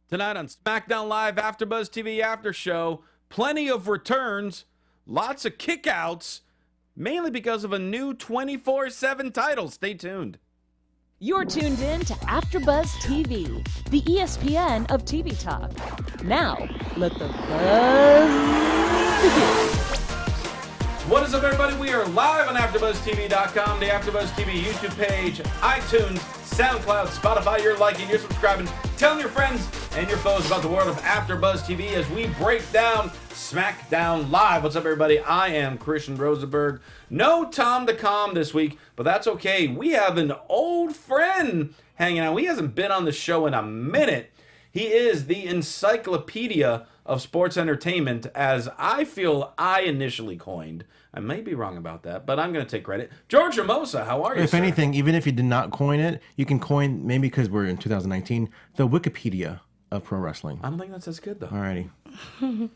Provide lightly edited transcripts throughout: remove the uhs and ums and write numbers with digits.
Tonight on SmackDown Live AfterBuzz TV Aftershow, plenty of returns, lots of kickouts, mainly because of a new 24/7 title. Stay tuned. You're tuned in to AfterBuzz TV, the ESPN of TV talk. Now, let the buzz begin. What is up, everybody? We are live on AfterBuzzTV.com, the AfterBuzz TV YouTube page, iTunes, SoundCloud, Spotify. You're liking, you're subscribing, telling your friends and your foes about the world of AfterBuzz TV as we break down SmackDown Live. What's up, everybody? I am Christian Rosenberg. No Tom the Calm this week, but that's okay. We have an old friend hanging out. He hasn't been on the show in a minute. He is the encyclopedia of sports entertainment, as I feel I initially coined. I may be wrong about that, but I'm going to take credit. George Ramosa, how are you, If anything, even if you did not coin it, you can coin, maybe because we're in 2019, the Wikipedia of pro wrestling. I don't think that's as good, though. Alrighty.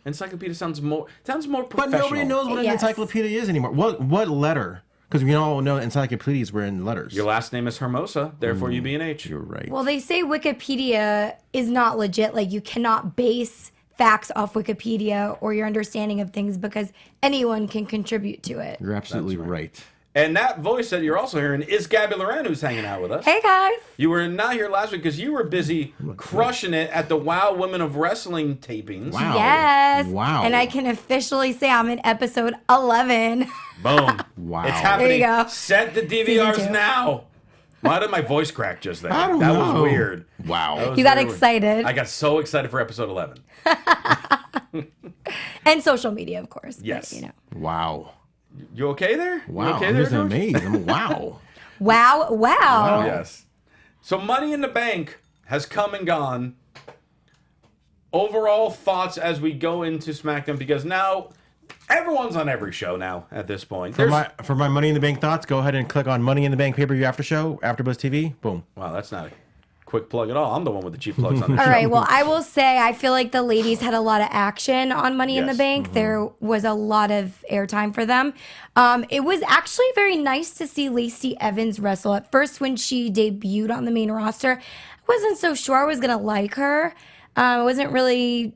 Encyclopedia sounds more professional. But nobody knows what an encyclopedia is anymore. What letter? Because we all know encyclopedias were in letters. Your last name is Hermosa, therefore you be an H. You're right. Well, they say Wikipedia is not legit. Like, you cannot base facts off Wikipedia or your understanding of things because anyone can contribute to it. You're absolutely right. And that voice that you're also hearing is Gabby Loren, who's hanging out with us. Hey, guys. You were not here last week because you were busy crushing it at the WoW Women of Wrestling tapings. Wow. Yes. Wow. And I can officially say I'm in episode 11. Boom. Wow. It's happening. There you go. Set the Season DVRs 2. now. Why did my voice crack just there? I don't that know. was weird. Wow. That was You got very weird. excited. I got so excited for episode 11. And social media, of course. but, Yes. you know. Wow. You okay there? You Wow. okay I'm there, just George? amazed. Wow. Wow. Yes. So Money in the Bank has come and gone. Overall thoughts as we go into SmackDown, because now everyone's on every show now at this point. For my Money in the Bank thoughts, go ahead and click on Money in the Bank pay-per-view after show, AfterBuzz TV. Boom. Wow, that's not a quick plug at all. I'm the one with the cheap plugs on the All show. right. Well, I will say I feel like the ladies had a lot of action on Money in the Yes. Bank. There was a lot of airtime for them. It was actually very nice to see Lacey Evans wrestle. At first, when she debuted on the main roster, I wasn't so sure I was going to like her. I wasn't really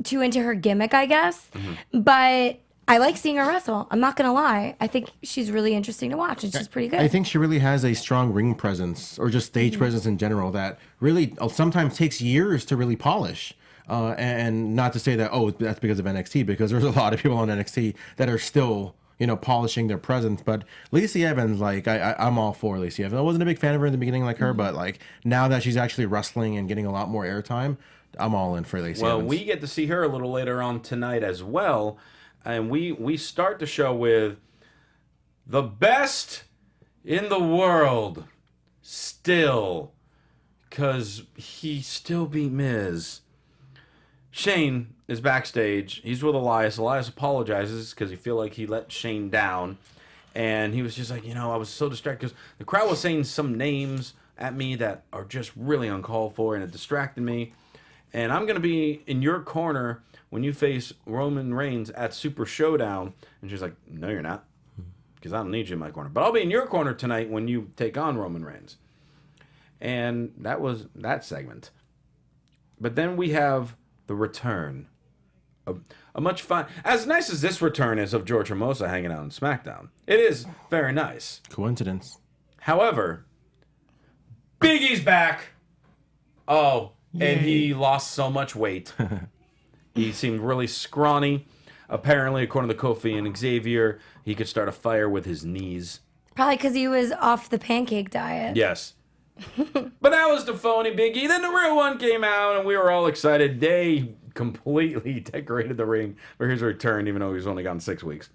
too into her gimmick, I guess. But I like seeing her wrestle. I'm not going to lie. I think she's really interesting to watch, and she's pretty good. I think she really has a strong ring presence, or just stage presence in general, that really sometimes takes years to really polish. And not to say that, oh, that's because of NXT, because there's a lot of people on NXT that are still, polishing their presence. But Lacey Evans, like, I'm all for Lacey Evans. I wasn't a big fan of her in the beginning like her, but like now that she's actually wrestling and getting a lot more airtime, I'm all in for Lacey Evans. Well, we get to see her a little later on tonight as well. And we start the show with the best in the world still, because he still beat Miz. Shane is backstage. He's with Elias. Elias apologizes because he feel like he let Shane down. And he was just like, I was so distracted because the crowd was saying some names at me that are just really uncalled for, and it distracted me. And I'm going to be in your corner when you face Roman Reigns at Super Showdown. And she's like, no, you're not, because I don't need you in my corner. But I'll be in your corner tonight when you take on Roman Reigns. And that was that segment. But then we have the return. A much fun, as nice as this return is of George Hermosa hanging out on SmackDown. It is very nice. Coincidence. However, Big E's back. Oh, Yay. and he lost so much weight. He seemed really scrawny. Apparently, according to Kofi and Xavier, he could start a fire with his knees. Probably because he was off the pancake diet. Yes. But that was the phony Big E. Then the real one came out, and we were all excited. They completely decorated the ring for his return, even though he's only gone 6 weeks.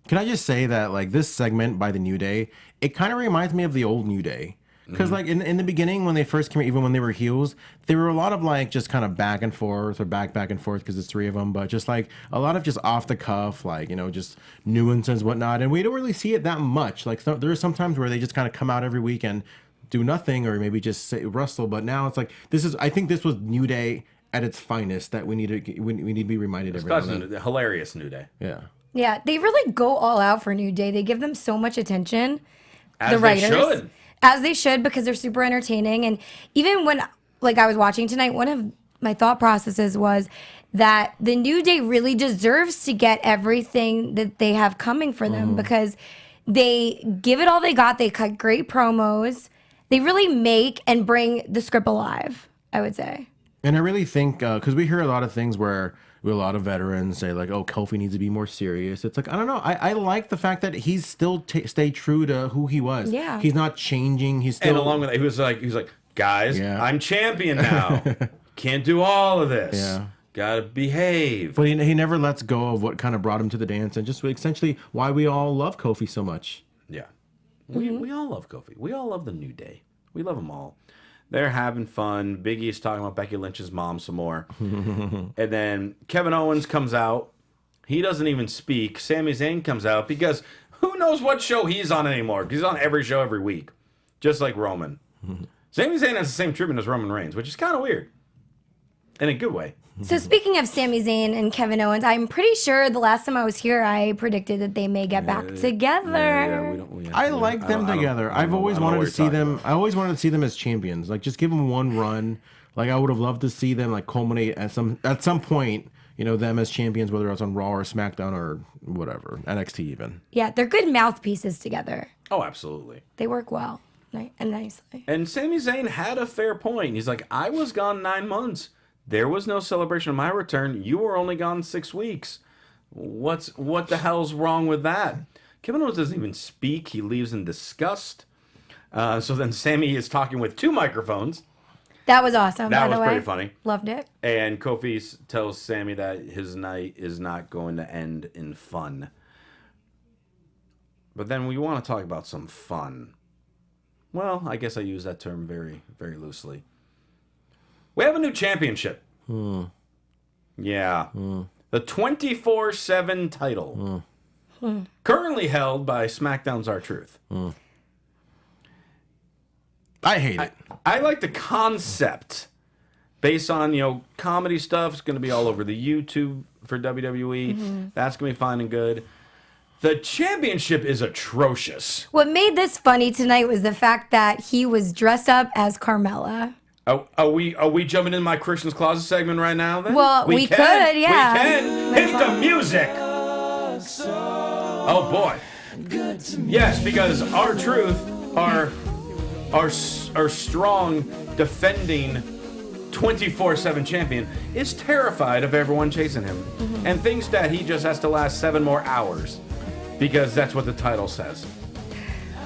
Can I just say that, like, this segment by the New Day, it kind of reminds me of the old New Day. Because, like, in the beginning, when they first came, even when they were heels, there were a lot of, like, just kind of back and forth, or back and forth, because there's 3 of them, but just, like, a lot of just off the cuff, like, just nuances, whatnot, and we don't really see it that much. Like, there are some times where they just kind of come out every week and do nothing, or maybe just wrestle, but now it's like, I think this was New Day at its finest, that we need to be reminded every now and then. Hilarious New Day. Yeah. Yeah, they really go all out for New Day. They give them so much attention. As the they writers. should. As they should, because they're super entertaining. And even when, like, I was watching tonight, one of my thought processes was that the New Day really deserves to get everything that they have coming for them because they give it all they got. They cut great promos. They really make and bring the script alive, I would say. And I really think, because we hear a lot of things where a lot of veterans say like, oh, Kofi needs to be more serious. It's like, I don't know. I like the fact that he's still stay true to who he was. Yeah. He's not changing. He's still. And along with that, he was like, guys, I'm champion now. Can't do all of this. Yeah. Gotta behave. But he never lets go of what kind of brought him to the dance and just essentially why we all love Kofi so much. Yeah. We all love Kofi. We all love the New Day. We love them all. They're having fun. Big E's talking about Becky Lynch's mom some more. And then Kevin Owens comes out. He doesn't even speak. Sami Zayn comes out because who knows what show he's on anymore. He's on every show every week. Just like Roman. Sami Zayn has the same treatment as Roman Reigns, which is kind of weird. In a good way. So speaking of Sami Zayn and Kevin Owens, I'm pretty sure the last time I was here, I predicted that they may get back together. I like them together. I've always wanted to see them. I always wanted to see them as champions. Like, just give them one run. Like, I would have loved to see them like culminate at some point. You know, them as champions, whether it's on Raw or SmackDown or whatever, NXT even. Yeah, they're good mouthpieces together. Oh, absolutely. They work well and nicely. And Sami Zayn had a fair point. He's like, I was gone 9 months. There was no celebration of my return. You were only gone 6 weeks. What the hell's wrong with that? Kevin Owens doesn't even speak. He leaves in disgust. So then Sami is talking with 2 microphones. That was awesome. That by was the way. pretty funny. Loved it. And Kofi tells Sami that his night is not going to end in fun. But then we want to talk about some fun. Well, I guess I use that term very, very loosely. We have a new championship. Yeah. The 24/7 title. Currently held by SmackDown's R-Truth. I hate it. I like the concept. Based on, comedy stuff. It's going to be all over the YouTube for WWE. That's going to be fine and good. The championship is atrocious. What made this funny tonight was the fact that he was dressed up as Carmella. Oh, are we jumping in my Christian's Closet segment right now then? Well, we could, yeah. We can. Hit the music. Oh boy. Yes, because R-Truth, our strong, defending 24/7 champion, is terrified of everyone chasing him and thinks that he just has to last 7 more hours because that's what the title says.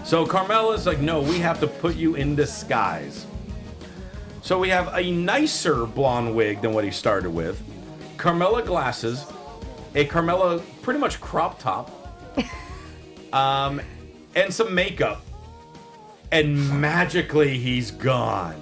So Carmella's like, no, we have to put you in disguise. So we have a nicer blonde wig than what he started with, Carmella glasses, a Carmella pretty much crop top, and some makeup, and magically he's gone.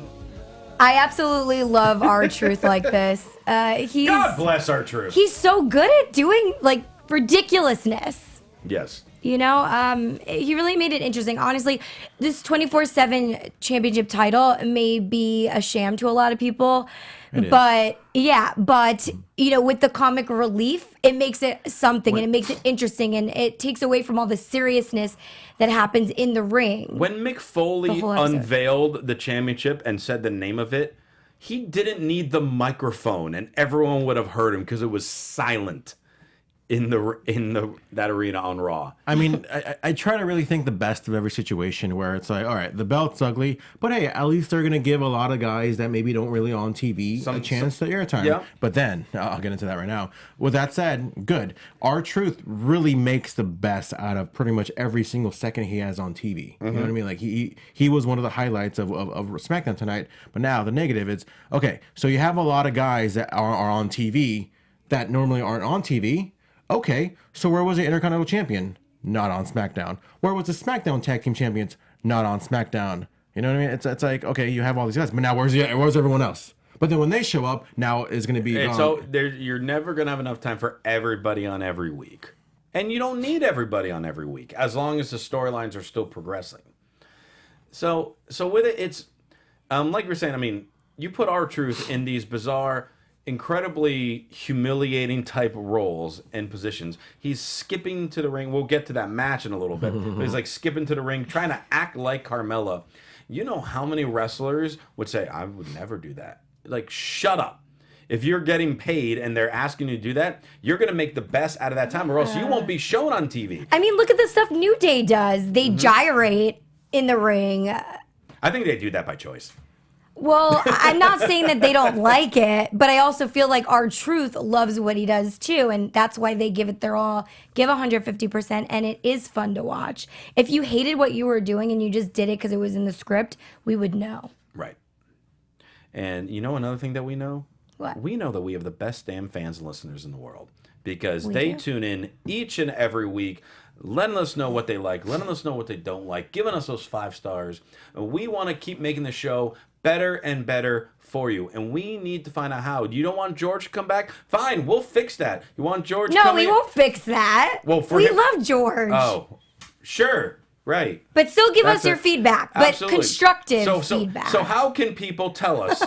I absolutely love R-Truth like this. God bless R-Truth. He's so good at doing like ridiculousness. Yes. He really made it interesting. Honestly, this 24/7 championship title may be a sham to a lot of people. But with the comic relief, it makes it something and it makes it interesting and it takes away from all the seriousness that happens in the ring. When Mick Foley unveiled the championship and said the name of it, he didn't need the microphone and everyone would have heard him because it was silent in that arena on Raw. I mean, I try to really think the best of every situation where it's like, all right, the belt's ugly, but hey, at least they're going to give a lot of guys that maybe don't really on TV a chance to airtime. Yeah. But then, I'll get into that right now. With that said, good. R-Truth really makes the best out of pretty much every single second he has on TV. You know what I mean? Like, he was one of the highlights of SmackDown tonight, but now the negative is, okay, so you have a lot of guys that are on TV that normally aren't on TV. Okay, so where was the Intercontinental Champion? Not on SmackDown. Where was the SmackDown Tag Team Champions? Not on SmackDown. You know what I mean? It's like, okay, you have all these guys, but now where's everyone else? But then when they show up, now it's going to be gone. So you're never going to have enough time for everybody on every week. And you don't need everybody on every week, as long as the storylines are still progressing. So with it, it's, like you were saying, I mean, you put R-Truth in these bizarre, incredibly humiliating type roles and positions. He's skipping to the ring. We'll get to that match in a little bit. But he's like skipping to the ring, trying to act like Carmella. You know how many wrestlers would say, I would never do that. Like, shut up. If you're getting paid and they're asking you to do that, you're going to make the best out of that time, or else you won't be shown on TV. I mean, look at the stuff New Day does. They gyrate in the ring. I think they do that by choice. Well, I'm not saying that they don't like it, but I also feel like R-Truth loves what he does too, and that's why they give it their all, give 150%, and it is fun to watch. If you hated what you were doing and you just did it because it was in the script, we would know. Right. And you know another thing that we know? What? We know that we have the best damn fans and listeners in the world because We they do. tune in each and every week, letting us know what they like, letting us know what they don't like, giving us those 5 stars. And we want to keep making the show better and better for you. And we need to find out how. You don't want George to come back? Fine, we'll fix that. You want George No, coming? we won't fix that. Well, for we him- love George. Oh, sure. Right. But still give That's us your a- feedback, but Absolutely. constructive feedback. So how can people tell us?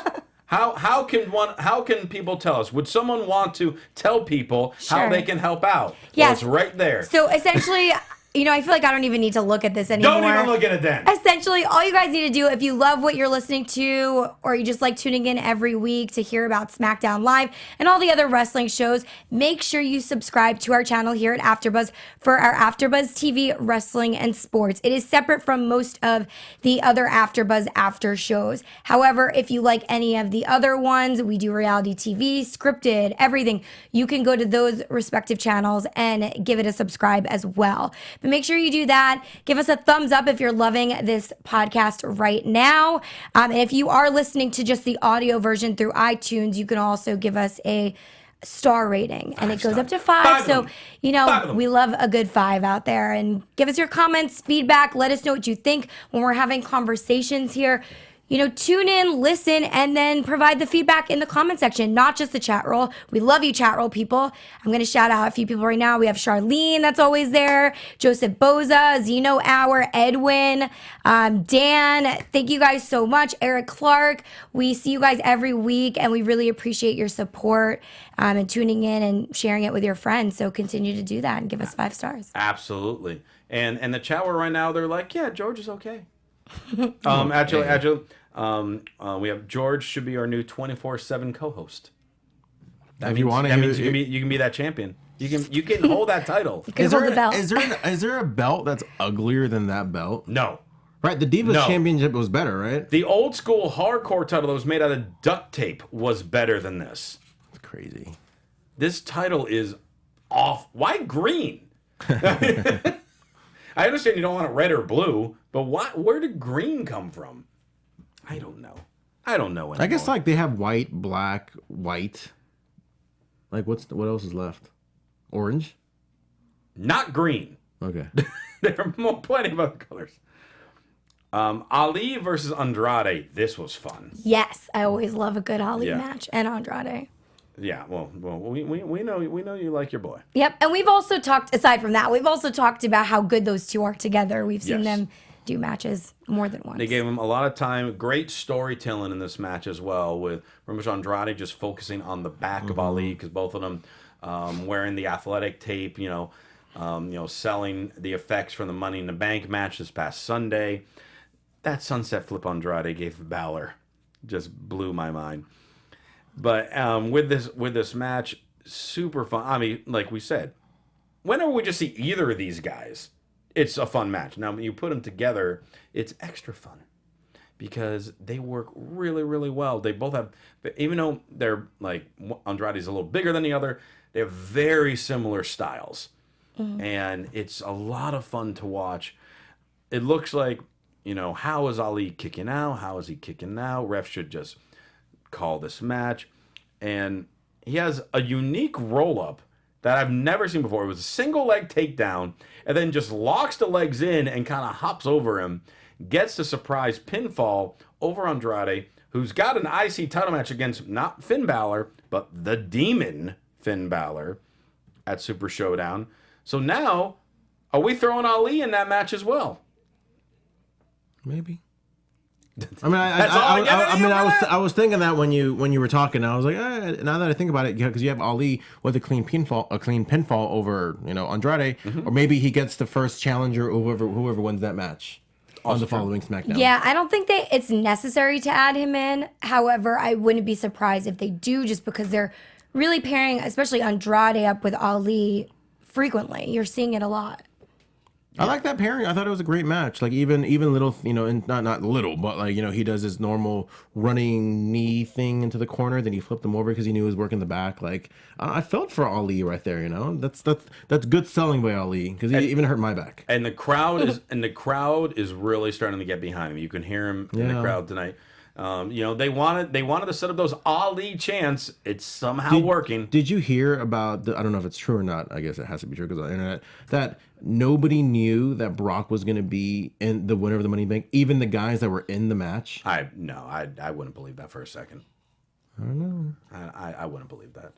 How can people tell us? Would someone want to tell people how Sure. they can help out? Yes. Well, it's right there. So essentially, I feel like I don't even need to look at this anymore. Don't even look at it then. Essentially, all you guys need to do, if you love what you're listening to, or you just like tuning in every week to hear about SmackDown Live and all the other wrestling shows, make sure you subscribe to our channel here at AfterBuzz for our AfterBuzz TV wrestling and sports. It is separate from most of the other AfterBuzz after shows. However, if you like any of the other ones, we do reality TV, scripted, everything. You can go to those respective channels and give it a subscribe as well. But make sure you do that. Give us a thumbs up if you're loving this podcast right now. And if you are listening to just the audio version through iTunes, you can also give us a star rating. And it goes up to 5. 5 of So, them. 5 of them. we love a good 5 out there. And give us your comments, feedback. Let us know what you think when we're having conversations here. Tune in, listen, and then provide the feedback in the comment section, not just the chat roll. We love you, chat roll people. I'm going to shout out a few people right now. We have Charlene, that's always there, Joseph Boza, Zeno Hour, Edwin, Dan. Thank you guys so much. Eric Clark. We see you guys every week, and we really appreciate your support and tuning in and sharing it with your friends. So continue to do that and give us 5 stars. Absolutely. And the chat room right now, they're like, yeah, George is okay. Actually, we have George should be our new 24/7 co-host. If you want to, That means you can be that champion. You can hold that title. Can hold the belt. Is there a belt that's uglier than that belt? No. Right, the Divas No. Championship was better, right? The old school hardcore title that was made out of duct tape was better than this. It's crazy. This title is off. Why green? I understand you don't want it red or blue, but where did green come from? I don't know. I don't know anymore. I guess they have white, black, white. Like what else is left? Orange? Not green. Okay. There are plenty of other colors. Ali versus Andrade. This was fun. Yes, I always love a good Ali Yeah. match, and Andrade. Yeah, well, we know you like your boy. Yep, and we've also talked, aside from that, we've also talked about how good those two are together. We've seen Yes. them do matches more than once. They gave him a lot of time. Great storytelling in this match as well, with pretty much Andrade just focusing on the back of Ali, because both of them wearing the athletic tape, selling the effects from the Money in the Bank match this past Sunday. That sunset flip Andrade gave Balor just blew my mind. But with this match, super fun. I mean, like we said, whenever we just see either of these guys, it's a fun match. Now, when you put them together, it's extra fun because they work really, really well. They both have, even though they're like Andrade's a little bigger than the other, they have very similar styles. And it's a lot of fun to watch. It looks like, how is Ali kicking out? How is he kicking out? Ref should just call this match. And he has a unique roll-up that I've never seen before. It was a single leg takedown and then just locks the legs in and kind of hops over him, gets the surprise pinfall over Andrade, who's got an IC title match against not Finn Balor, but the Demon Finn Balor at Super Showdown. So now, are we throwing Ali in that match as well? Maybe. I mean, That's all I get out of you for that? I was thinking that when you were talking, I was like, now that I think about it, because you have Ali with a clean pinfall over Andrade, or maybe he gets the first challenger, whoever wins that match. on the true. following SmackDown. Yeah, I don't think it's necessary to add him in. However, I wouldn't be surprised if they do, just because they're really pairing, especially Andrade, up with Ali frequently. You're seeing it a lot. I like that pairing. I thought it was a great match. Like even little, and not little, but like he does his normal running knee thing into the corner, then he flipped him over because he knew he was working the back. Like I felt for Ali right there. That's good selling by Ali because he even hurt my back. And the crowd is really starting to get behind him. You can hear him in the crowd tonight. They wanted to set up those Ali chants. It's somehow working. Did you hear about I don't know if it's true or not. I guess it has to be true because on the internet that nobody knew that Brock was going to be in the winner of the Money in the Bank. Even the guys that were in the match. I wouldn't believe that for a second. I don't know. I wouldn't believe that.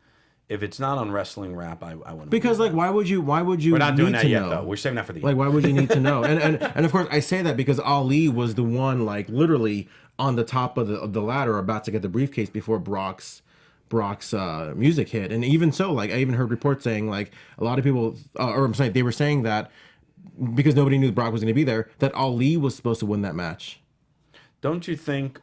If it's not on Wrestling Wrap, I wouldn't. Because believe that. why would you? We're not doing that yet, know? though. We're saving that for the like. end. Why would you need to know? And of course I say that because Ali was the one like literally on the top of the ladder about to get the briefcase before Brock's music hit. And even so, like I even heard reports saying like a lot of people, they were saying that because nobody knew Brock was going to be there, that Ali was supposed to win that match. Don't you think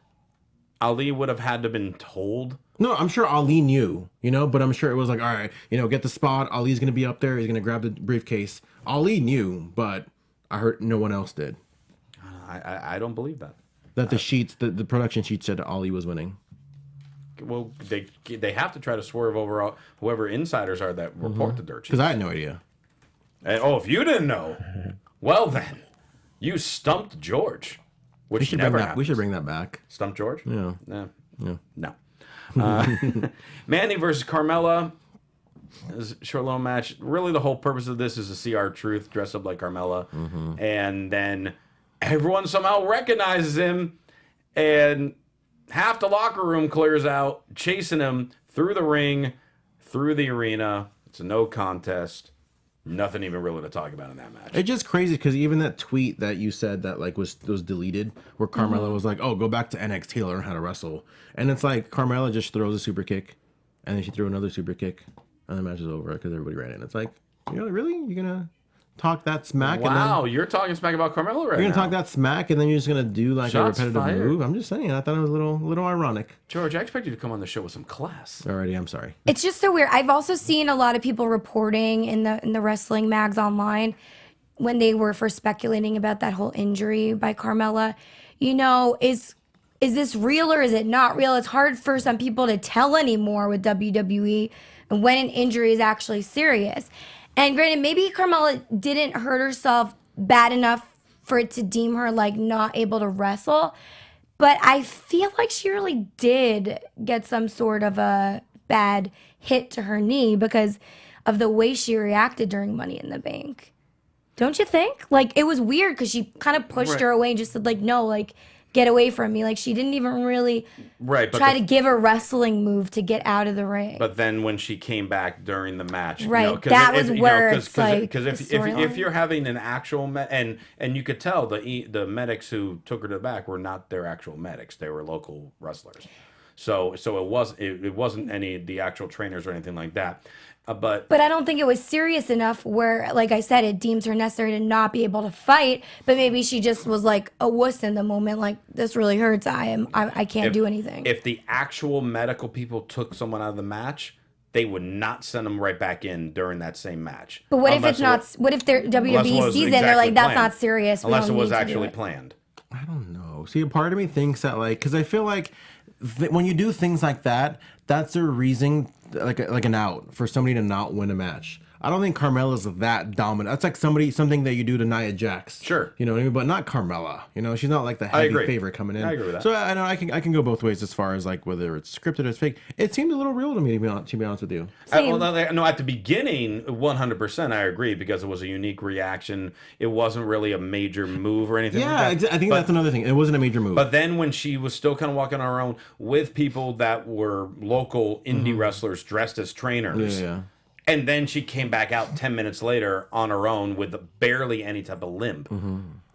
Ali would have had to been told? No, I'm sure Ali knew, but I'm sure it was like, all right, get the spot. Ali's going to be up there. He's going to grab the briefcase. Ali knew, but I heard no one else did. I don't believe that. That the production sheet said that Ali was winning. Well, they have to try to swerve over whoever insiders are that report the dirt sheets. Because I had no idea. And, if you didn't know, well then, you stumped George, which never happens. We should bring that back. Stump George? Yeah. No. Mandy versus Carmella. This short little match. Really, the whole purpose of this is to see R-Truth dress up like Carmella, and then everyone somehow recognizes him, and half the locker room clears out, chasing him through the ring, through the arena. It's a no contest. Nothing even really to talk about in that match. It's just crazy because even that tweet that you said that like was deleted, where Carmella was like, "Oh, go back to NXT, learn how to wrestle," and it's like Carmella just throws a super kick, and then she threw another super kick, and the match is over because everybody ran in. It's like, really, you're gonna talk that smack? Wow, and then you're talking smack about Carmella right now. you're gonna talk that smack, and then you're just gonna do like Shots a repetitive fired. move. I'm just saying, I thought it was a little ironic. George, I expect you to come on the show with some class. Alrighty, I'm sorry. It's just so weird. I've also seen a lot of people reporting in the wrestling mags online when they were first speculating about that whole injury by Carmella. Is this real or is it not real? It's hard for some people to tell anymore with WWE and when an injury is actually serious. And granted, maybe Carmella didn't hurt herself bad enough for it to deem her like not able to wrestle. But I feel like she really did get some sort of a bad hit to her knee because of the way she reacted during Money in the Bank. Don't you think? Like, it was weird because she kind of pushed her away and just said, like, no, like, get away from me. Like, she didn't even really try to give a wrestling move to get out of the ring. But then when she came back during the match, that was where it's like because if you're having an actual and you could tell the medics who took her to the back were not their actual medics; they were local wrestlers. So it wasn't any of the actual trainers or anything like that. But I don't think it was serious enough where, like I said, it deems her necessary to not be able to fight. But maybe she just was like a wuss in the moment. Like, this really hurts. I can't do anything. If the actual medical people took someone out of the match, they would not send them right back in during that same match. But what if it's not? What if they're WWE season? They're like, that's not serious. Unless it was actually planned. I don't know. See, a part of me thinks that because I feel like when you do things like that, that's a reason, like an out for somebody to not win a match. I don't think Carmella's that dominant. That's like something that you do to Nia Jax. Sure. You know what I mean? But not Carmella. She's not like the heavy favorite coming in. I agree with that. So I know I can go both ways as far as like whether it's scripted or it's fake. It seemed a little real to me, to be honest with you. No, at the beginning, 100% I agree because it was a unique reaction. It wasn't really a major move or anything like that. I think that's another thing. It wasn't a major move. But then when she was still kind of walking on her own with people that were local indie wrestlers dressed as trainers. Yeah. And then she came back out 10 minutes later on her own with barely any type of limp.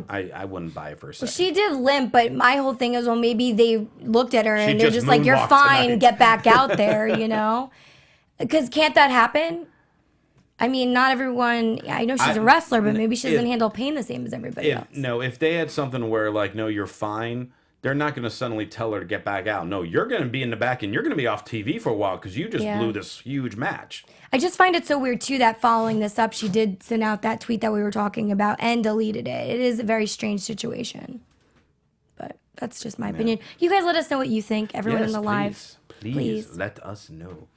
I wouldn't buy it for a second. She did limp, but my whole thing is, well, maybe they looked at her and they're just like, you're moonwalked fine, tonight. get back out there, Because can't that happen? I mean, not everyone. I know she's a wrestler, but maybe she doesn't handle pain the same as everybody else. No, if they had something where like, no, you're fine, they're not going to suddenly tell her to get back out. No, you're going to be in the back and you're going to be off TV for a while because you just blew this huge match. I just find it so weird too that following this up, she did send out that tweet that we were talking about and deleted it. It is a very strange situation, but that's just my opinion. You guys let us know what you think. Everyone in the live, please let us know.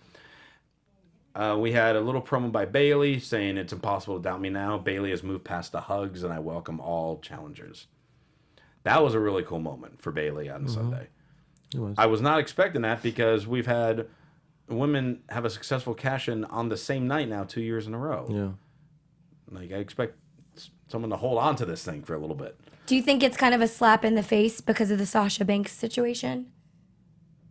We had a little promo by Bayley saying it's impossible to doubt me now. Bayley has moved past the hugs, and I welcome all challengers. That was a really cool moment for Bayley on Sunday. It was. I was not expecting that because we've had women have a successful cash-in on the same night now 2 years in a row. Yeah. Like, I expect someone to hold on to this thing for a little bit. Do you think it's kind of a slap in the face because of the Sasha Banks situation?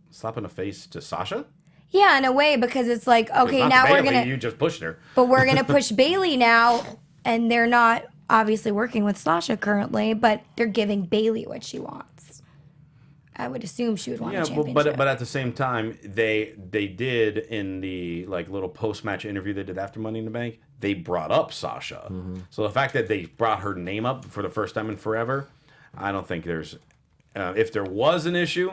Slap in the face to Sasha? Yeah, in a way, because it's like, okay, now Bayley, we're gonna. You just pushed her. But we're gonna push Bayley now, and they're not obviously working with Sasha currently, but they're giving Bayley what she wants. I would assume she would want a championship. But at the same time, they did in the like little post-match interview they did after Money in the Bank, they brought up Sasha. So the fact that they brought her name up for the first time in forever, I don't think there's. If there was an issue,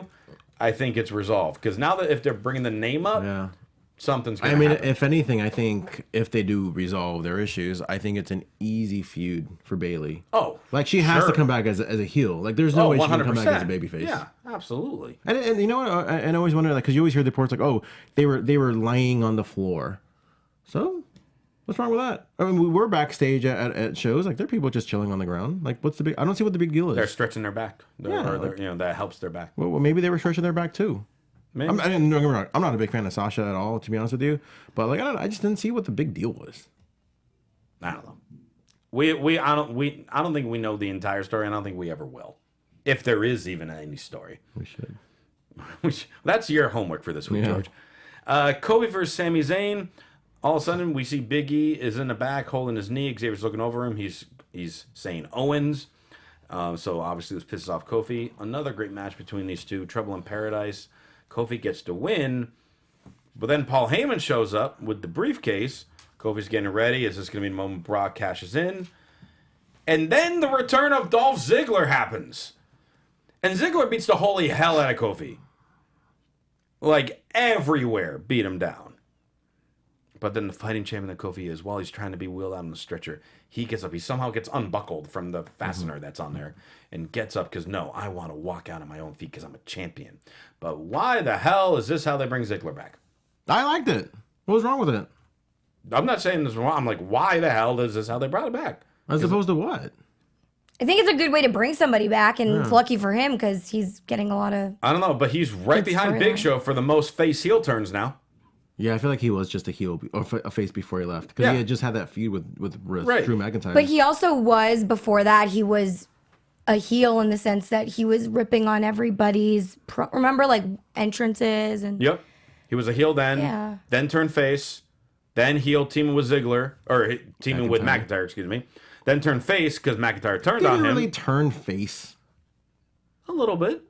I think it's resolved because now that if they're bringing the name up, something's going to happen. If anything, I think if they do resolve their issues, I think it's an easy feud for Bayley. Oh, like she has to come back as a heel. Like there's no way she can come back as a babyface. Yeah, absolutely. And you know what? I always wonder, like, because you always hear the reports like, oh, they were lying on the floor. So what's wrong with that? I mean, we were backstage at shows. Like there are people just chilling on the ground. Like what's the big? I don't see what the big deal is. They're stretching their back. That helps their back. Well, maybe they were stretching their back too. Maybe. Don't get me wrong. I'm not a big fan of Sasha at all, to be honest with you. But like, I just didn't see what the big deal was. I don't know. I don't think we know the entire story. I don't think we ever will, if there is even any story. We should. That's your homework for this week, George. Kobe versus Sami Zayn. All of a sudden, we see Big E is in the back holding his knee. Xavier's looking over him. He's saying Owens. So obviously this pisses off Kofi. Another great match between these two. Trouble in Paradise. Kofi gets to win. But then Paul Heyman shows up with the briefcase. Kofi's getting ready. Is this going to be the moment Brock cashes in? And then the return of Dolph Ziggler happens. And Ziggler beats the holy hell out of Kofi. Like, everywhere beat him down. But then the fighting champion that Kofi is, while he's trying to be wheeled out on the stretcher, he gets up. He somehow gets unbuckled from the fastener that's on there and gets up because, no, I want to walk out on my own feet because I'm a champion. But why the hell is this how they bring Ziggler back? I liked it. What was wrong with it? I'm not saying this is wrong. I'm like, why the hell is this how they brought it back? As opposed to what? I think it's a good way to bring somebody back, and it's lucky for him because he's getting a lot of. I don't know, but he's right behind Big Show for the most face heel turns now. Yeah, I feel like he was just a heel or a face before he left because he had just had that feud with Drew McIntyre. But he also was before that. He was a heel in the sense that he was ripping on everybody's. Remember, like entrances and. Yep, he was a heel then. Then turned face. Then heel teaming with Ziggler or teaming with McIntyre. Excuse me. Then turned face because McIntyre turned on him. Did he really turn face? A little bit.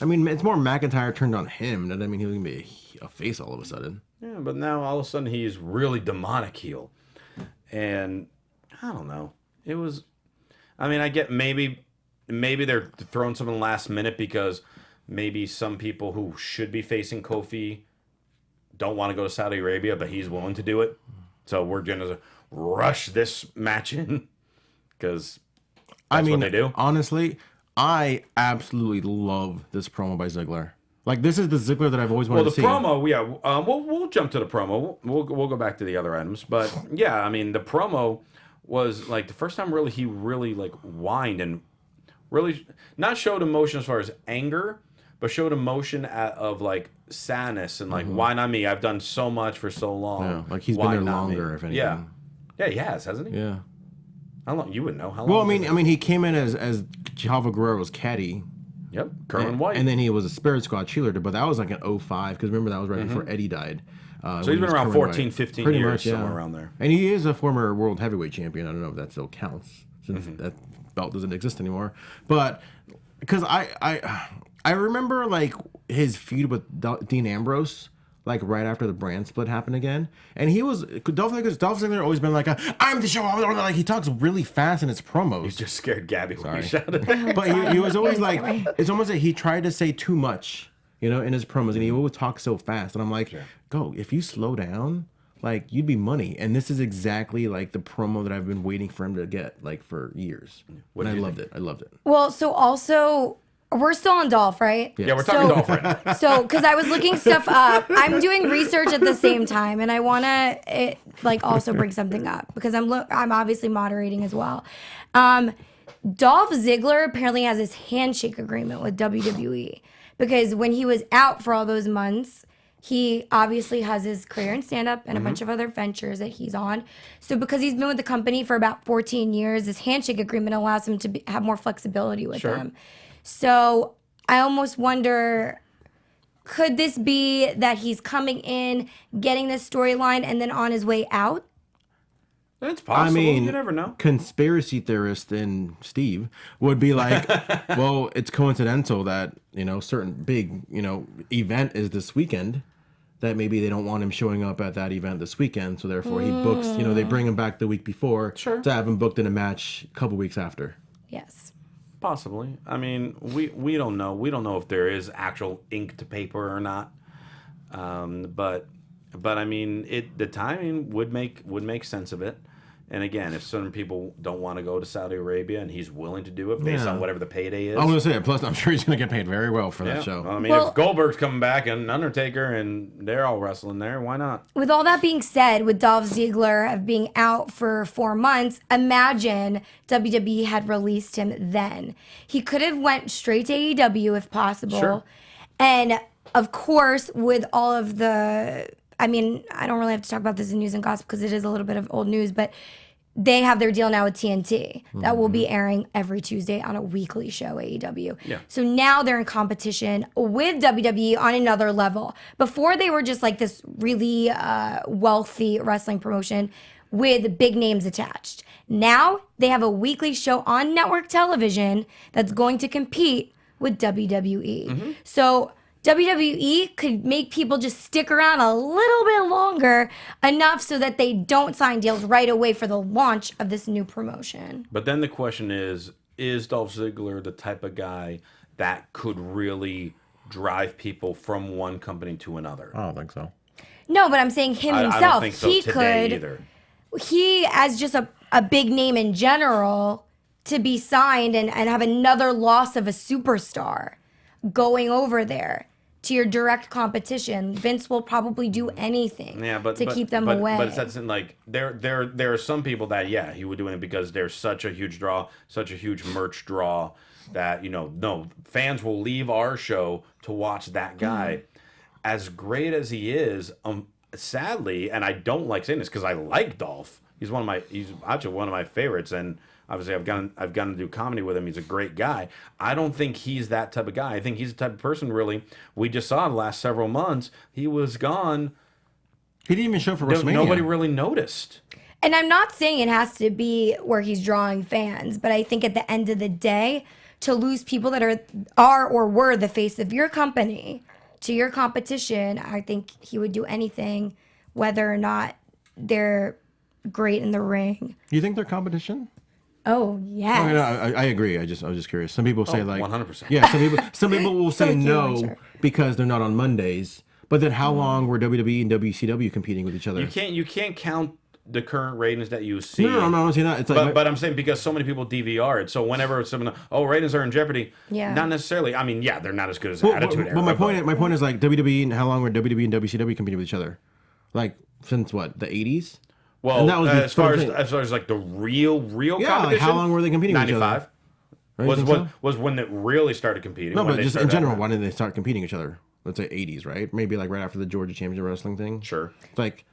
I mean, it's more McIntyre turned on him. That doesn't mean he was going to be a face all of a sudden. Yeah, but now all of a sudden he's really demonic heel. And I don't know. It was... I mean, I get maybe they're throwing something last minute because maybe some people who should be facing Kofi don't want to go to Saudi Arabia, but he's willing to do it. So we're going to rush this match in because that's what they do. Honestly, I absolutely love this promo by Ziggler. Like, this is the Ziggler that I've always wanted to see. Well, the promo, yeah, we'll jump to the promo. We'll go back to the other items. But, yeah, I mean, the promo was, like, the first time he really, like, whined and really not showed emotion as far as anger, but showed emotion of, like, sadness and, like, why not me? I've done so much for so long. Yeah, like, he's been there longer, if anything. Yeah. Yeah, he has, hasn't he? Yeah. How long? You would know. How long? Well, I mean, he came in as Chavo Guerrero's caddy. Yep, Kerwin White. And then he was a Spirit Squad cheerleader, but that was like in 05, because remember, that was right before Eddie died. So he's been around 14, 15 Pretty years, much, yeah. somewhere around there. And he is a former world heavyweight champion. I don't know if that still counts, since that belt doesn't exist anymore. But, because I remember, like, his feud with Dean Ambrose. like right after the brand split happened again. And he was Dolph Ziggler always been like, I'm the show. Like he talks really fast in his promos. You just scared Gabby when you shouted. But he was always like, it's almost like he tried to say too much, in his promos, and he always talks so fast. And I'm like, go, if you slow down, like you'd be money. And this is exactly like the promo that I've been waiting for him to get like for years. And I loved it. Well, so also, we're still on Dolph, right? Yeah, we're talking Dolph right now. So, because I was looking stuff up, I'm doing research at the same time, and I want to also bring something up because I'm obviously moderating as well. Dolph Ziggler apparently has his handshake agreement with WWE because when he was out for all those months, he obviously has his career in stand-up and a bunch of other ventures that he's on. So because he's been with the company for about 14 years, this handshake agreement allows him to have more flexibility with them. So I almost wonder, could this be that he's coming in, getting this storyline, and then on his way out? It's possible. I mean, you never know. Conspiracy theorist in Steve would be like, well, it's coincidental that, certain big, event is this weekend, that maybe they don't want him showing up at that event this weekend. So therefore he books, they bring him back the week before to have him booked in a match a couple weeks after. Yes. Possibly. I mean, we don't know. We don't know if there is actual ink to paper or not. But I mean, the timing would make sense of it. And again, if certain people don't want to go to Saudi Arabia and he's willing to do it based on whatever the payday is. I'm going to say it. Plus, I'm sure he's going to get paid very well for that show. I mean, if Goldberg's coming back and Undertaker and they're all wrestling there, why not? With all that being said, with Dolph Ziggler of being out for 4 months, imagine WWE had released him then. He could have went straight to AEW if possible. Sure. And of course, with all of the, I mean, I don't really have to talk about this in news and gossip because it is a little bit of old news, but they have their deal now with TNT that will be airing every Tuesday on a weekly show, AEW. Yeah. So now they're in competition with WWE on another level. Before they were just like this really wealthy wrestling promotion with big names attached. Now they have a weekly show on network television that's going to compete with WWE. So WWE could make people just stick around a little bit longer, enough so that they don't sign deals right away for the launch of this new promotion. But then the question is Dolph Ziggler the type of guy that could really drive people from one company to another? I don't think so. No, but I'm saying him himself. I don't think so he today could. either. He, as just a big name in general, to be signed and have another loss of a superstar going over there to your direct competition, Vince will probably do anything to keep them away. But it's that like there are some people that he would do it because they're such a huge draw, such a huge merch draw that no fans will leave our show to watch that guy. As great as he is, sadly, and I don't like saying this because I like Dolph. He's actually one of my favorites, and obviously I've gotten to do comedy with him. He's a great guy. I don't think he's that type of guy. I think he's the type of person, really. We just saw the last several months, he was gone. He didn't even show for WrestleMania. Nobody really noticed. And I'm not saying it has to be where he's drawing fans, but I think at the end of the day, to lose people that are or were the face of your company to your competition, I think he would do anything, whether or not they're great in the ring. You think they're competition? Oh, yes. I mean, I agree. I was just curious. Some people say 100%. Yeah, some people will say no sure. because they're not on Mondays. But then how long were WWE and WCW competing with each other? You can't count the current ratings that you see. No, I'm not saying that. It's like, but I'm saying because so many people DVR it, so whenever someone, ratings are in jeopardy. Yeah. Not necessarily. I mean, they're not as good as Attitude Era. But my point is like WWE and how long were WWE and WCW competing with each other? Like since what, the 80s? Well, and that was as far as like the real competition. Like how long were they competing with each other? 95 was when it really started competing. No, but just in general, when did they start competing each other? Let's say 80s, right? Maybe like right after the Georgia Championship Wrestling thing. Sure. It's like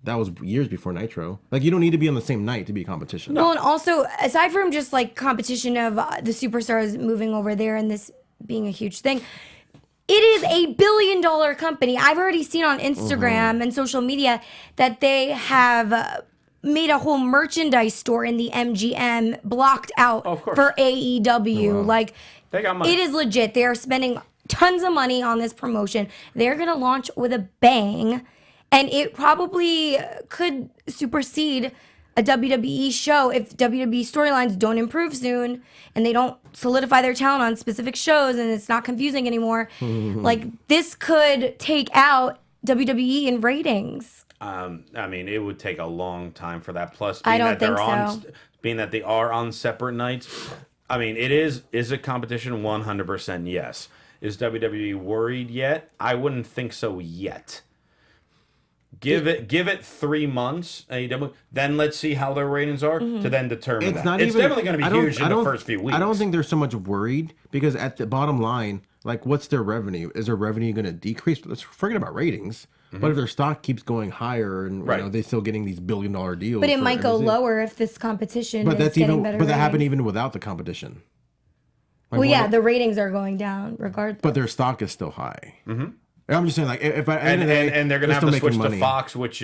that was years before Nitro. Like you don't need to be on the same night to be a competition. Well, and also aside from just like competition of the superstars moving over there and this being a huge thing, it is $1 billion company. I've already seen on Instagram and social media that they have made a whole merchandise store in the MGM blocked out for AEW. Like, they got money. It is legit. They are spending tons of money on this promotion. They're going to launch with a bang, and it probably could supersede a WWE show if WWE storylines don't improve soon and they don't solidify their talent on specific shows and it's not confusing anymore. Like, this could take out WWE in ratings. I mean, it would take a long time for that. Plus, I don't think so. Being that they are on separate nights, I mean, it is a competition 100%. Yes. Is WWE worried yet? I wouldn't think so yet. Give it 3 months, AEW, then let's see how their ratings are to then determine that. It's definitely going to be huge in the first few weeks. I don't think they're so much worried because at the bottom line, like, what's their revenue? Is their revenue going to decrease? Let's forget about ratings. But if their stock keeps going higher and you know, they're still getting these billion-dollar deals. But it might go lower if this competition is that's getting even, better But that ratings. happened even without the competition. Like, Well, yeah, the ratings are going down regardless. But their stock is still high. I'm just saying, like, if I and they're going to have to switch to Fox, which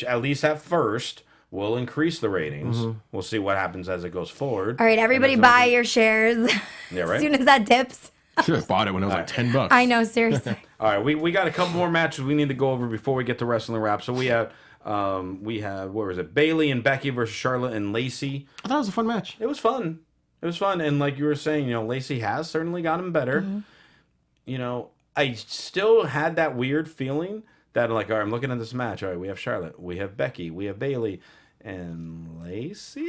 at least at first will increase the ratings. We'll see what happens as it goes forward. All right, everybody buy your shares Yeah, right. as soon as that dips. Should have bought it when it was like $10. I know, seriously. All right, we got a couple more matches we need to go over before we get to Wrestling Wrap. So we have what was it? Bayley and Becky versus Charlotte and Lacy. I thought it was a fun match. It was fun. It was fun, and like you were saying, you know, Lacy has certainly gotten better. You know, I still had that weird feeling that, like, all right, I'm looking at this match. All right, we have Charlotte, we have Becky, we have Bayley, and Lacy.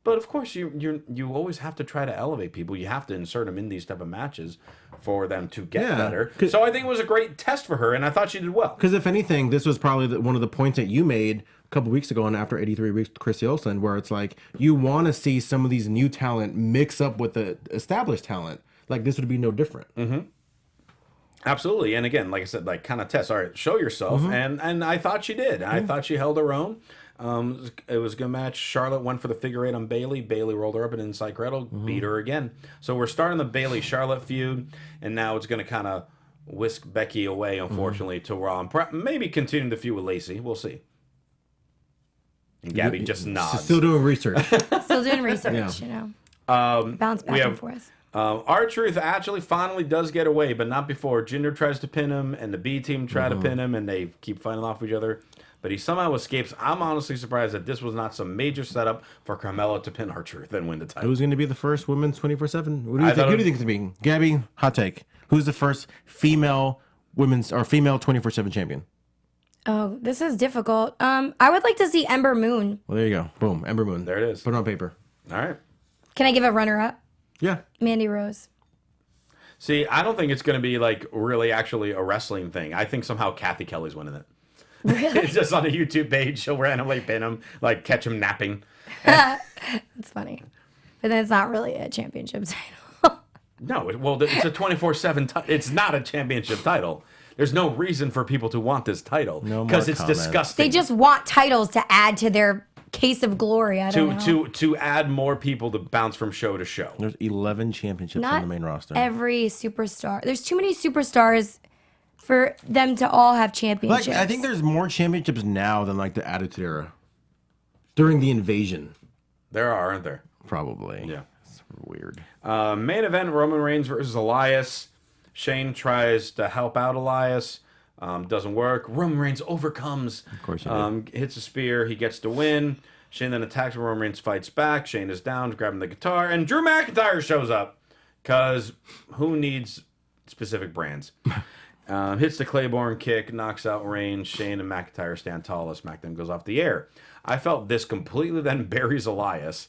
But of course, you always have to try to elevate people. You have to insert them in these type of matches for them to get better. So I think it was a great test for her, and I thought she did well. Because if anything, this was probably one of the points that you made a couple weeks ago on After 83 Weeks with Chris Olsen, where it's like you want to see some of these new talent mix up with the established talent. Like, this would be no different. Absolutely. And again, like I said, like, kind of test. All right, show yourself. And I thought she did. I thought she held her own. It was a good match. Charlotte went for the figure 8 on Bayley. Bayley rolled her up and inside cradle, beat her again. So we're starting the Bayley-Charlotte feud, and now it's going to kind of whisk Becky away, unfortunately, to Raw. And maybe continue the feud with Lacy. We'll see. And Gabby just nods. Still doing research. Still doing research, you know. Bounce back and forth. R-Truth actually finally does get away, but not before. Jinder tries to pin him, and the B-team try to pin him, and they keep fighting off each other. But he somehow escapes. I'm honestly surprised that this was not some major setup for Carmella to pin R-Truth and win the title. Who's going to be the first women's 24/7? What do you think? Who do you think it's going to be? Gabby, hot take. Who's the first female women's or female 24/7 champion? Oh, this is difficult. I would like to see Ember Moon. Well, there you go. Boom. Ember Moon. There it is. Put it on paper. All right. Can I give a runner-up? Yeah. Mandy Rose. See, I don't think it's going to be like really actually a wrestling thing. I think somehow Kathy Kelly's winning it. Really? It's just on a YouTube page. She'll randomly pin him, like catch him napping. It's funny. But then it's not really a championship title. No, it's a 24/7. It's not a championship title. There's no reason for people to want this title because it's disgusting. They just want titles to add to their case of glory. I don't know. To add more people to bounce from show to show. There's 11 championships Not on the main roster. Every superstar. There's too many superstars for them to all have championships. Like, I think there's more championships now than like the Attitude Era. During the Invasion. There are, aren't there? Probably. Yeah. It's weird. Main event, Roman Reigns versus Elias. Shane tries to help out Elias. Doesn't work. Roman Reigns overcomes. Of course he did. Hits a spear. He gets the win. Shane then attacks. Roman Reigns fights back. Shane is down, grabbing the guitar. And Drew McIntyre shows up. Because who needs specific brands? Hits the Claymore kick. Knocks out Reigns. Shane and McIntyre stand tall as SmackDown goes off the air. I felt this completely then buries Elias.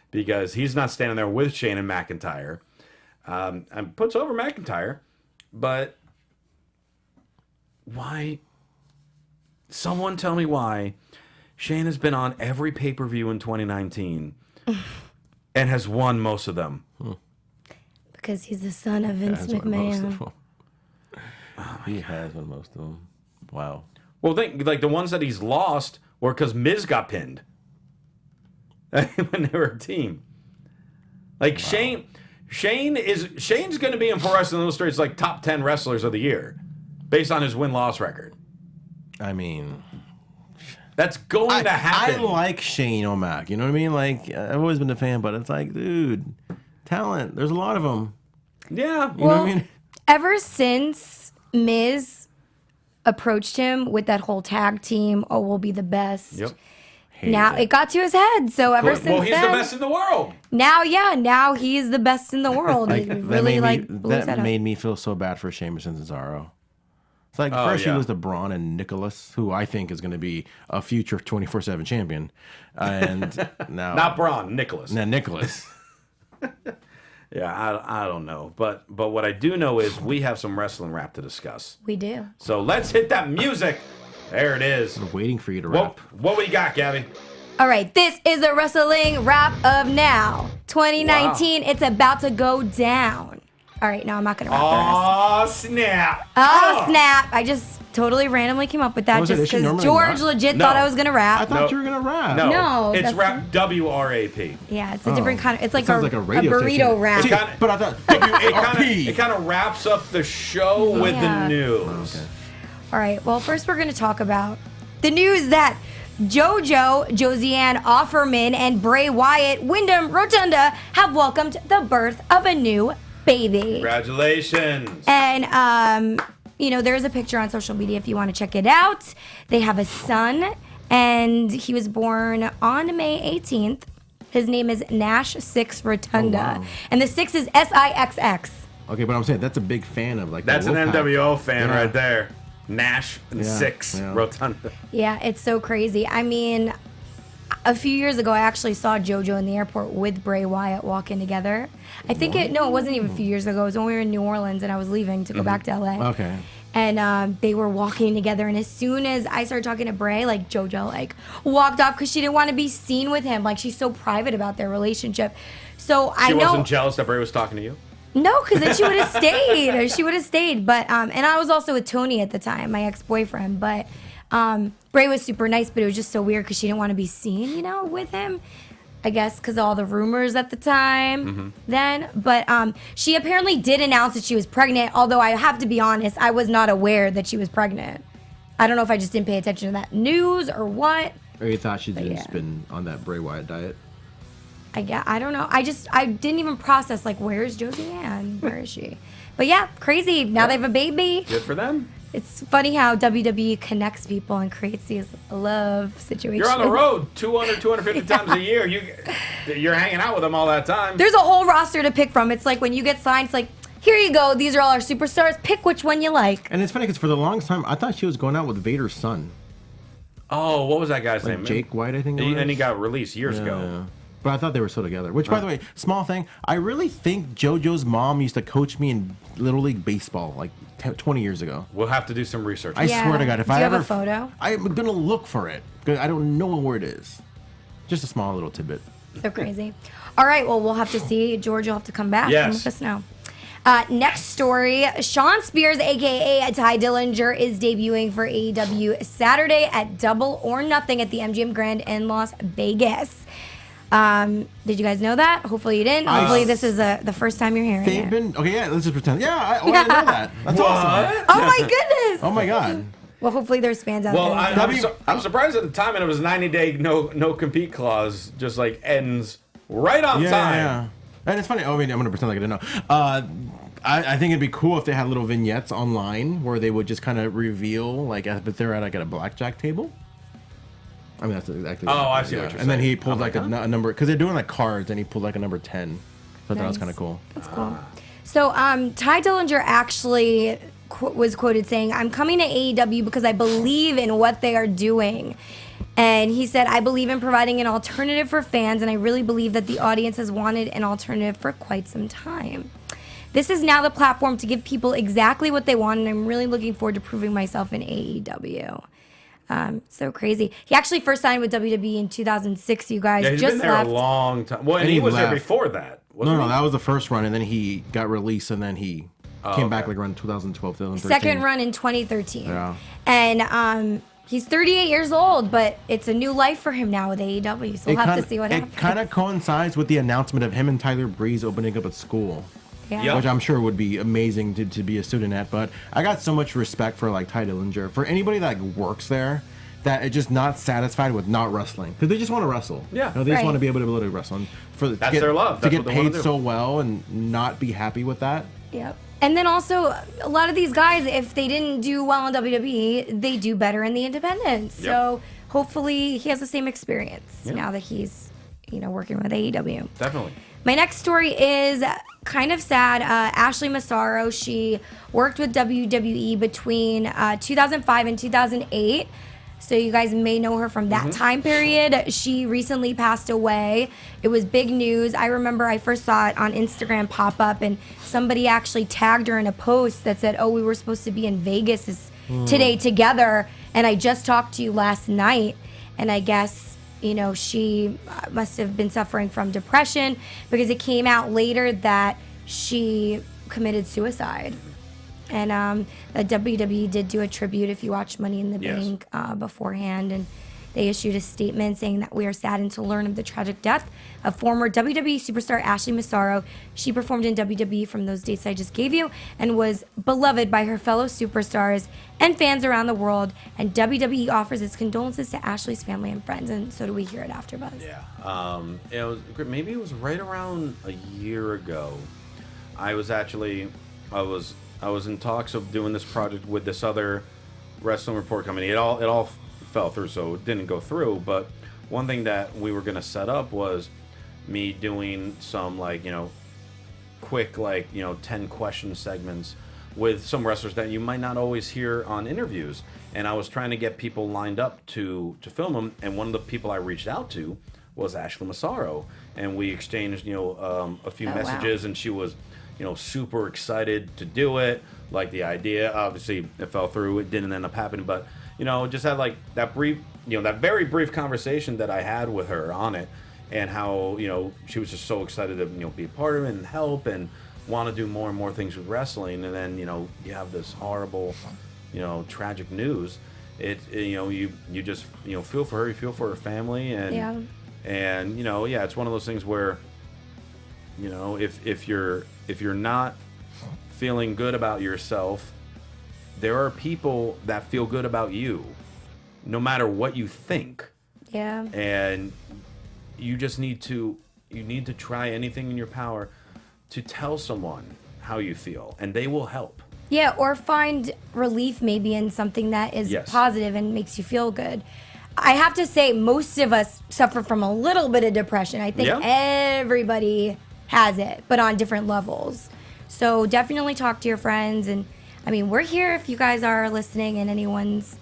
Because he's not standing there with Shane and McIntyre. And puts over McIntyre. But why? Someone tell me why Shane has been on every pay-per-view in 2019 and has won most of them. Because he's the son of Vince McMahon. He has won most of them. Wow. Well, think like the ones that he's lost were because Miz got pinned when they were a team. Like wow. Shane's going to be in Pro Wrestling Illustrated's like top 10 wrestlers of the year, based on his win-loss record. I mean, that's going to happen. I like Shane O'Mac. You know what I mean? Like, I've always been a fan, but it's like, dude, talent. There's a lot of them. Yeah. You know what I mean? Ever since Miz approached him with that whole tag team, oh, we'll be the best. Yep. Now it got to his head. So ever since Well, he's then, the best in the world. now he's the best in the world. Like, It really blew his head that up. made me feel so bad for Sheamus and Cesaro. It's like Oh, first yeah. he was the Braun and Nicholas, who I think is going to be a future 24/7 champion, and now Not Braun, Nicholas. now Nicholas. Yeah, I don't know. But what I do know is we have some wrestling rap to discuss. We do. So let's hit that music. There it is. I'm waiting for you to What, rap. what we got, Gabby? All right, this is the wrestling wrap of now. 2019, It's about to go down. All right, no, I'm not going to rap the rest. Oh, snap. Oh, snap. I just totally randomly came up with that Was it? just Is she because normally George not? legit No. thought I was going to I rap. thought No. you were gonna rap. No, No, it's that's- rap WRAP. Yeah, it's a different kind of, it's like, sounds a, like a a radio burrito station. wrap. See, kinda- but I thought It kind of wraps up the show with the Yeah. news. Okay. All right, well, first we're going to talk about the news that JoJo, Josianne Offerman, and Bray Wyatt, Wyndham Rotunda, have welcomed the birth of a new baby. Congratulations. And, there's a picture on social media if you want to check it out. They have a son, and he was born on May 18th. His name is Nash Six Rotunda. Oh, wow. And the 6 is SIXX. Okay, but I'm saying that's a big fan of like. That's the an Wolfpack. NWO fan Yeah. right there. Nash and Yeah, 6 yeah. Rotunda. Yeah, it's so crazy. I mean, a few years ago, I actually saw JoJo in the airport with Bray Wyatt walking together. I think it wasn't even a few years ago. It was when we were in New Orleans and I was leaving to go back to LA. Okay. And they were walking together. And as soon as I started talking to Bray, like JoJo, like walked off because she didn't want to be seen with him. Like she's so private about their relationship. So I She know. wasn't jealous that Bray was talking to you? No, because then she would have stayed. She would have stayed. But and I was also with Tony at the time, my ex-boyfriend. But Bray was super nice, but it was just so weird because she didn't want to be seen, with him. I guess because of all the rumors at the time then. But she apparently did announce that she was pregnant, although I have to be honest, I was not aware that she was pregnant. I don't know if I just didn't pay attention to that news or what. Or you thought she'd But just yeah. been on that Bray Wyatt diet? I don't know. I didn't even process, like, where's Josianne? Where is she? But yeah, crazy. Now they have a baby. Good for them. It's funny how WWE connects people and creates these love situations. You're on the road 200, 250 times a year. You're hanging out with them all that time. There's a whole roster to pick from. It's like when you get signed, it's like, here you go. These are all our superstars. Pick which one you like. And it's funny because for the longest time, I thought she was going out with Vader's son, Oh, what was that guy's like name? Jake White, I think. it And he was. got released years Yeah, ago. yeah. But I thought they were still together. Which, by the way, small thing. I really think JoJo's mom used to coach me in Little League baseball like 20 years ago. We'll have to do some research. I Yeah. swear to God, if Do I you have ever a photo? I'm gonna look for it because I don't know where it is. Just a small little tidbit. So crazy. All right, well, we'll have to see. George, you'll have to come back and Yes. let us know. Next story, Sean Spears, a.k.a. Ty Dillinger, is debuting for AEW Saturday at Double or Nothing at the MGM Grand in Las Vegas. Did you guys know that? Hopefully you didn't. Hopefully this is the first time you're hearing They've it. been okay. Yeah, let's just pretend. Yeah, I didn't know that. That's awesome. Oh my goodness! Oh my God. Well, hopefully there's fans out Well, there. I'm surprised at the time, and it was 90-day no compete clause just like ends right on time. Yeah. And it's funny. Oh, I mean, I'm gonna pretend like I didn't know. I think it'd be cool if they had little vignettes online where they would just kind of reveal, like, if they're at like at a blackjack table. I mean, that's exactly. Oh, I see what you're And then he saying. pulled I'm like like, a number because they're doing like cards, and he pulled like a number 10. So that was Nice. kind of cool. That's cool. So, Ty Dillinger actually was quoted saying, "I'm coming to AEW because I believe in what they are doing." And he said, "I believe in providing an alternative for fans, and I really believe that the audience has wanted an alternative for quite some time. This is now the platform to give people exactly what they want, and I'm really looking forward to proving myself in AEW." So crazy. He actually first signed with WWE in 2006, you guys. Yeah, he's just been there left. a long time. Well, and And he he was there left. before that. No, Wasn't no, he? that was the first run, and then he got released, and then he came back okay. like around 2012, 2013. Second run in 2013. Yeah. And he's 38 years old, but it's a new life for him now with AEW. So we'll have to see what happens. It kind of coincides with the announcement of him and Tyler Breeze opening up a school. Yeah. Yep. Which I'm sure would be amazing to be a student at. But I got so much respect for like Ty Dillinger. For anybody that like, works there, that is just not satisfied with not wrestling. Because they just want to wrestle. Yeah. You know, they just Right. want to be able to wrestle. And That's their love. To That's get what they wanna paid do. so well and not be happy with that. Yep. And then also, a lot of these guys, if they didn't do well in WWE, they do better in the independents. Yep. So hopefully he has the same experience Yep. now that he's, working with AEW. Definitely. My next story is kind of sad. Ashley Massaro, she worked with WWE between 2005 and 2008. So you guys may know her from that time period. She recently passed away. It was big news. I remember I first saw it on Instagram pop up, and somebody actually tagged her in a post that said, "Oh, we were supposed to be in Vegas today together, and I just talked to you last night." And I guess, she must have been suffering from depression, because it came out later that she committed suicide. And the WWE did do a tribute, if you watch Money in the Bank beforehand, and they issued a statement saying that we are saddened to learn of the tragic death of former WWE superstar Ashley Massaro. She performed in WWE from those dates I just gave you and was beloved by her fellow superstars and fans around the world. And WWE offers its condolences to Ashley's family and friends, and so do we here at AfterBuzz. Yeah. It was maybe it was right around a year ago. I was in talks of doing this project with this other wrestling report company. It all fell through, so it didn't go through. But one thing that we were gonna set up was me doing some quick 10 question segments with some wrestlers that you might not always hear on interviews. And I was trying to get people lined up to film them. And one of the people I reached out to was Ashley Massaro, and we exchanged a few messages, and she was super excited to do it, like the idea. Obviously, it fell through. It didn't end up happening, but just had that brief, that very brief conversation that I had with her on it, and how she was just so excited to be a part of it and help and want to do more and more things with wrestling. And then you have this horrible, tragic news. You just feel for her, you feel for her family, and it's one of those things where if you're not feeling good about yourself, there are people that feel good about you, no matter what you think. Yeah. And you just need to try anything in your power to tell someone how you feel, and they will help. Yeah, or find relief maybe in something that is positive and makes you feel good. I have to say, most of us suffer from a little bit of depression. I think everybody has it, but on different levels. So definitely talk to your friends. And we're here if you guys are listening and anyone's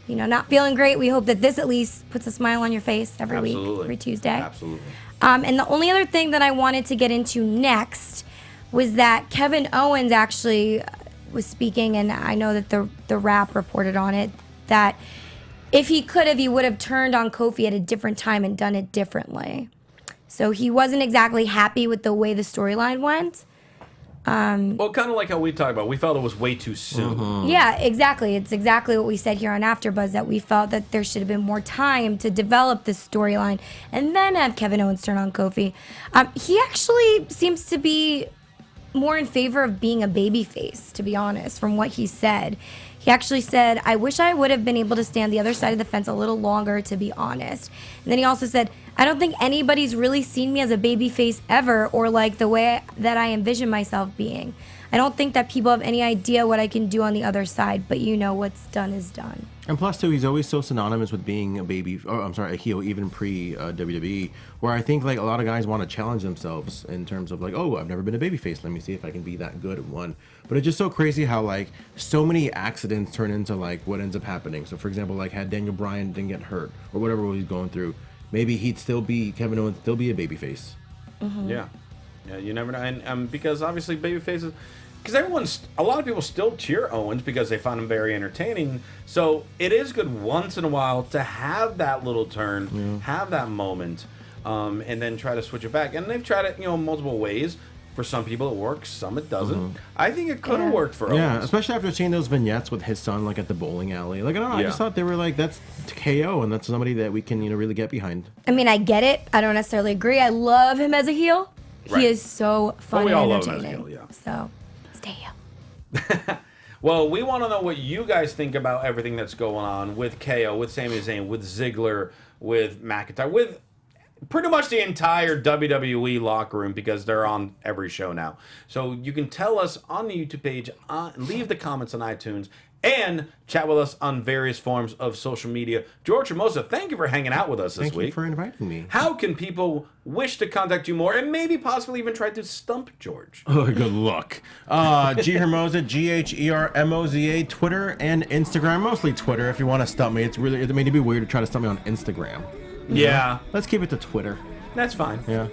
not feeling great. We hope that this at least puts a smile on your face every week, every Tuesday. Absolutely. And the only other thing that I wanted to get into next was that Kevin Owens actually was speaking, and I know that the Wrap reported on it, that if he could have, he would have turned on Kofi at a different time and done it differently. So he wasn't exactly happy with the way the storyline went. Well, kind of like how we talked about. We felt it was way too soon. Yeah, exactly. It's exactly what we said here on AfterBuzz, that we felt that there should have been more time to develop this storyline and then have Kevin Owens turn on Kofi. He actually seems to be more in favor of being a babyface, to be honest, from what he said. He actually said, "I wish I would have been able to stay on the other side of the fence a little longer, to be honest." And then he also said, "I don't think anybody's really seen me as a babyface ever, or like the way that I envision myself being. I don't think that people have any idea what I can do on the other side, but what's done is done." And plus, too, he's always so synonymous with being a heel, even pre-WWE, where I think, a lot of guys want to challenge themselves in terms of, I've never been a babyface. Let me see if I can be that good at one. But it's just so crazy how, so many accidents turn into, what ends up happening. So, for example, had Daniel Bryan didn't get hurt or whatever he's going through, maybe Kevin Owens still be a babyface. Yeah, you never know. And because obviously babyfaces, because a lot of people still cheer Owens because they find him very entertaining. So it is good once in a while to have that little turn, have that moment, and then try to switch it back. And they've tried it, multiple ways. For some people it works, some it doesn't. I think it could have worked for Owens. Yeah, especially after seeing those vignettes with his son, at the bowling alley. I don't know, I just thought they were that's KO, and that's somebody that we can, really get behind. I get it. I don't necessarily agree. I love him as a heel. Right. He is so fun we and all entertaining. love him as a heel, So, stay heel. Well, we want to know what you guys think about everything that's going on with KO, with Sami Zayn, with Ziggler, with McIntyre, with pretty much the entire WWE locker room because they're on every show now. So you can tell us on the YouTube page, leave the comments on iTunes, and chat with us on various forms of social media. George Hermosa, thank you for hanging out with us this week. Thank you for inviting me. How can people wish to contact you more and maybe possibly even try to stump George? Oh, good luck. G Hermosa, GHERMOZA, Twitter and Instagram. Mostly Twitter. If you want to stump me, it may be weird to try to stump me on Instagram. Yeah. Let's keep it to Twitter. That's fine. Yeah.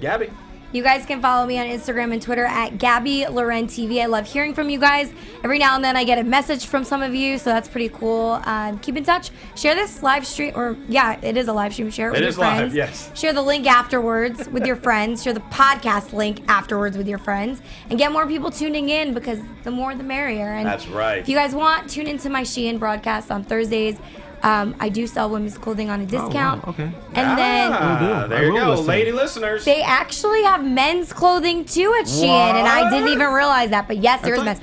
Gabby? You guys can follow me on Instagram and Twitter at Gabby Loren TV. I love hearing from you guys. Every now and then I get a message from some of you, so that's pretty cool. Keep in touch. Share this live stream, or yeah, it is a live stream. Share it with your friends. Live, yes. Share the link afterwards with your friends. Share the podcast link afterwards with your friends. And get more people tuning in, because the more the merrier. And that's right. If you guys want, tune into my Shein broadcast on Thursdays. I do sell women's clothing on a discount. Oh, wow. Okay. And then there you go, lady listeners. they actually have men's clothing too at Shein, and I didn't even realize that. But yes, there is men's.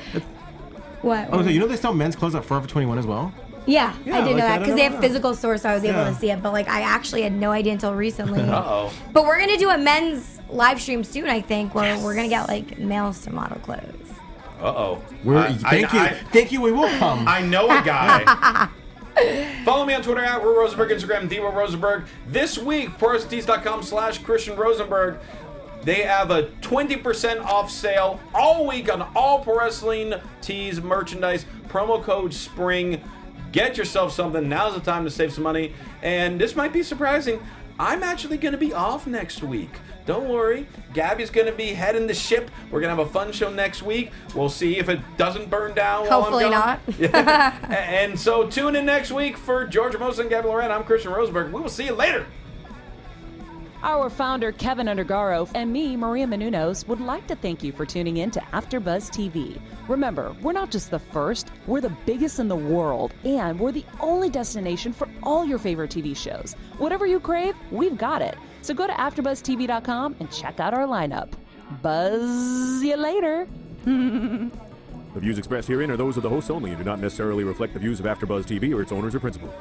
What? Oh, so you know they sell men's clothes at Forever 21 as well? Yeah, I didn't know that because they have know. physical stores, so I was able Yeah. to see it. But like, I actually had no idea until recently. Uh-oh. But we're gonna do a men's live stream soon, I think, where we're gonna get like males to model clothes. Uh-oh. Thank you. We will come. I know a guy. Follow me on Twitter at Rosenberg, Instagram, Devo Rosenberg. This week, ProWrestlingTees.com/Christian Rosenberg. They have a 20% off sale all week on all Pro Wrestling Tees merchandise. Promo code SPRING. Get yourself something. Now's the time to save some money. And this might be surprising. I'm actually going to be off next week. Don't worry. Gabby's going to be heading the ship. We're going to have a fun show next week. We'll see if it doesn't burn down while Hopefully I'm gone. not. Yeah. And so tune in next week for George Hermosa and Gabby Loren. I'm Christian Rosenberg. We will see you later. Our founder, Kevin Undergaro, and me, Maria Menounos, would like to thank you for tuning in to AfterBuzz TV. Remember, we're not just the first, we're the biggest in the world, and we're the only destination for all your favorite TV shows. Whatever you crave, we've got it. So go to AfterBuzzTV.com and check out our lineup. Buzz you later. The views expressed herein are those of the hosts only and do not necessarily reflect the views of AfterBuzz TV or its owners or principals.